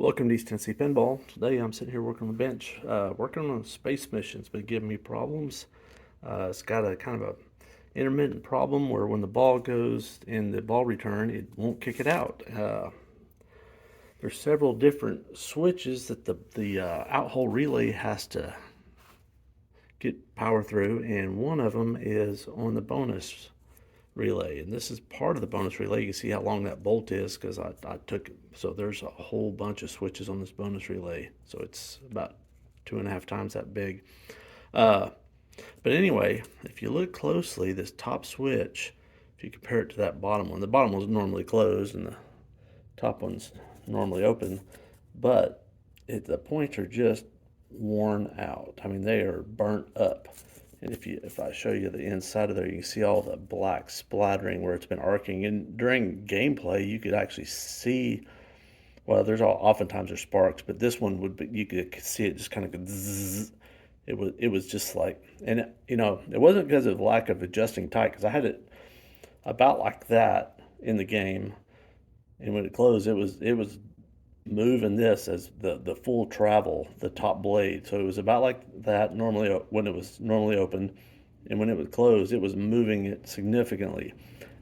Welcome to East Tennessee Pinball. Today I'm sitting here working on the bench, working on a space mission. It's been giving me problems. It's got a kind of a intermittent problem where when the ball goes in the ball return, it won't kick it out. There's several different switches that the out-hole relay has to get power through, and one of them is on the bonus relay, and this is part of the bonus relay. You can see how long that bolt is because I took it. So there's a whole bunch of switches on this bonus relay, so it's about 2.5 times that big. uh, but anyway, if you look closely, this top switch, if you compare it to that bottom one, the bottom one's normally closed and the top one's normally open, but the points are just worn out. I mean, they are burnt up. And if I show you the inside of there, you can see all the black splattering where it's been arcing. And during gameplay, you could actually see. Well, oftentimes there's sparks, but this one would be, you could see it just kind of go zzz. It was just like, and it wasn't because of lack of adjusting tight, because I had it about like that in the game, and when it closed, it was moving this as the full travel, the top blade. So it was about like that normally when it was normally open, and when it was closed, it was moving it significantly,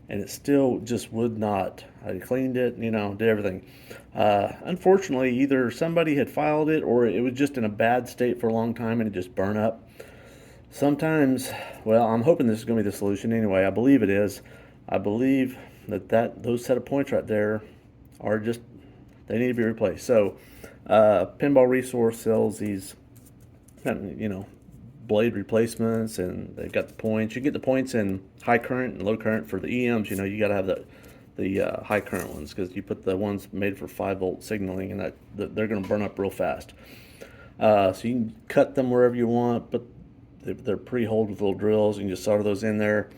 and it still just would not. I cleaned it, did everything. Unfortunately, either somebody had filed it or it was just in a bad state for a long time and it just burned up. Sometimes, well, I'm hoping this is going to be the solution anyway. I believe it is. I believe that those set of points right there are just, they need to be replaced. So, Pinball Resource sells these, blade replacements, and they've got the points. You get the points in high current and low current for the EMs. You got to have the high current ones, because you put the ones made for 5-volt signaling, and they're going to burn up real fast. So you can cut them wherever you want, but they're pre-holed with little drills. You can just solder those in there,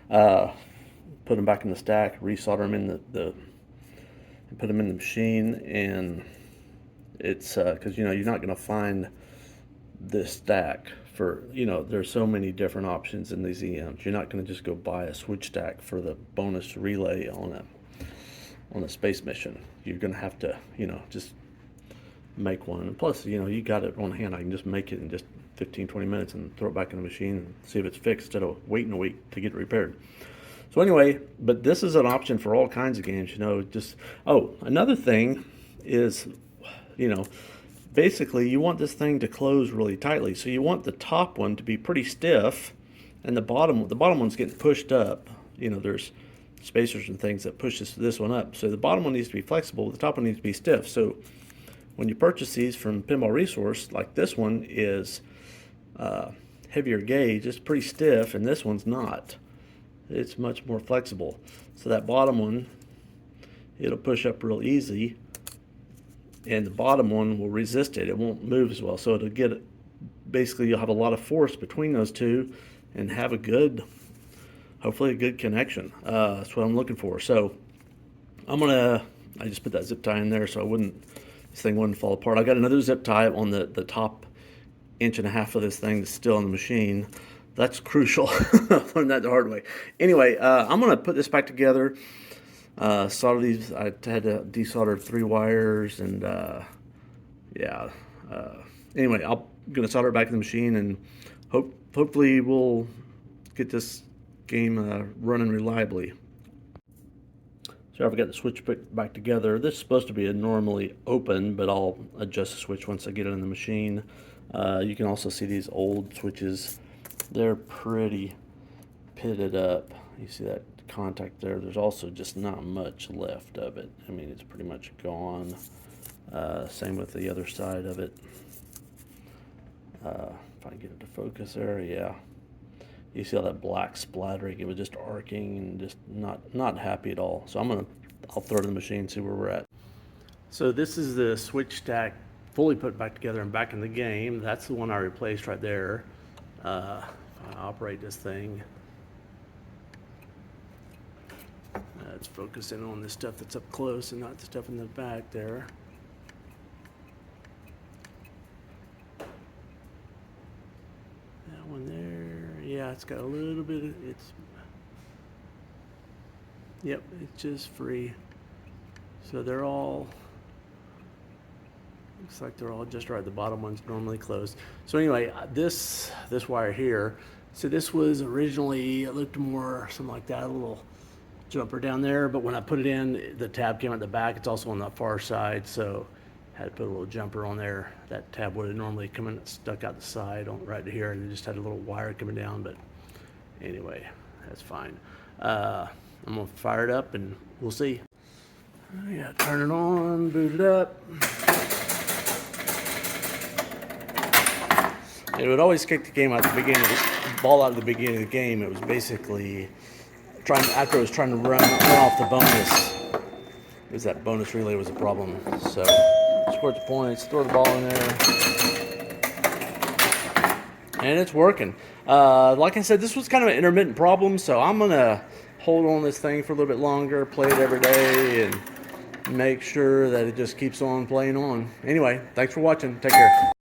put them back in the stack, resolder them in and put them in the machine, and it's because you're not going to find this stack for, there's so many different options in these EMs. You're not going to just go buy a switch stack for the bonus relay on a space mission. You're going to have to, just make one. And plus, you got it on hand. I can just make it in just 15-20 minutes and throw it back in the machine and see if it's fixed instead of waiting a week to get it repaired. So anyway, but this is an option for all kinds of games. Another thing is, basically you want this thing to close really tightly. So you want the top one to be pretty stiff, and the bottom one's getting pushed up. There's spacers and things that push this one up. So the bottom one needs to be flexible, the top one needs to be stiff. So when you purchase these from Pinball Resource, like this one is heavier gauge, it's pretty stiff, and this one's not. It's much more flexible. So that bottom one, it'll push up real easy, and the bottom one will resist it. It won't move as well. So basically you'll have a lot of force between those two and have hopefully a good connection. That's what I'm looking for. So I just put that zip tie in there so this thing wouldn't fall apart. I got another zip tie on the top 1.5 inch of this thing that's still in the machine. That's crucial. I learned that the hard way. Anyway, I'm going to put this back together. Solder these. I had to desolder 3 wires, and yeah. Anyway, I'm going to solder it back in the machine, and hopefully we'll get this game running reliably. So I've got the switch put back together. This is supposed to be a normally open, but I'll adjust the switch once I get it in the machine. You can also see these old switches. They're pretty pitted up. You see that contact there? There's also just not much left of it. I mean, it's pretty much gone. Same with the other side of it. If I can get it to focus there, yeah. You see all that black splattering? It was just arcing and just not happy at all. So I'll throw it in the machine and see where we're at. So this is the switch stack fully put back together and back in the game. That's the one I replaced right there. If I operate this thing, it's focusing on the stuff that's up close and not the stuff in the back there. That one there, yeah, it's got a little bit of, yep, it's just free. So they're all Looks like they're all just right. The bottom one's normally closed. So anyway, this wire here, so this was originally, it looked more something like that, a little jumper down there, but when I put it in, the tab came out the back. It's also on the far side, so had to put a little jumper on there. That tab would have normally come in, stuck out the side on right here, and it just had a little wire coming down, but anyway, that's fine. I'm gonna fire it up and we'll see. Yeah, turn it on, boot it up. It would always kick the game out at the beginning, the ball out at the beginning of the game. It was basically after it was trying to run off the bonus. It was that bonus relay was a problem. So scored the points, throw the ball in there, and it's working. Like I said, this was kind of an intermittent problem, so I'm gonna hold on this thing for a little bit longer, play it every day, and make sure that it just keeps on playing on. Anyway, thanks for watching. Take care.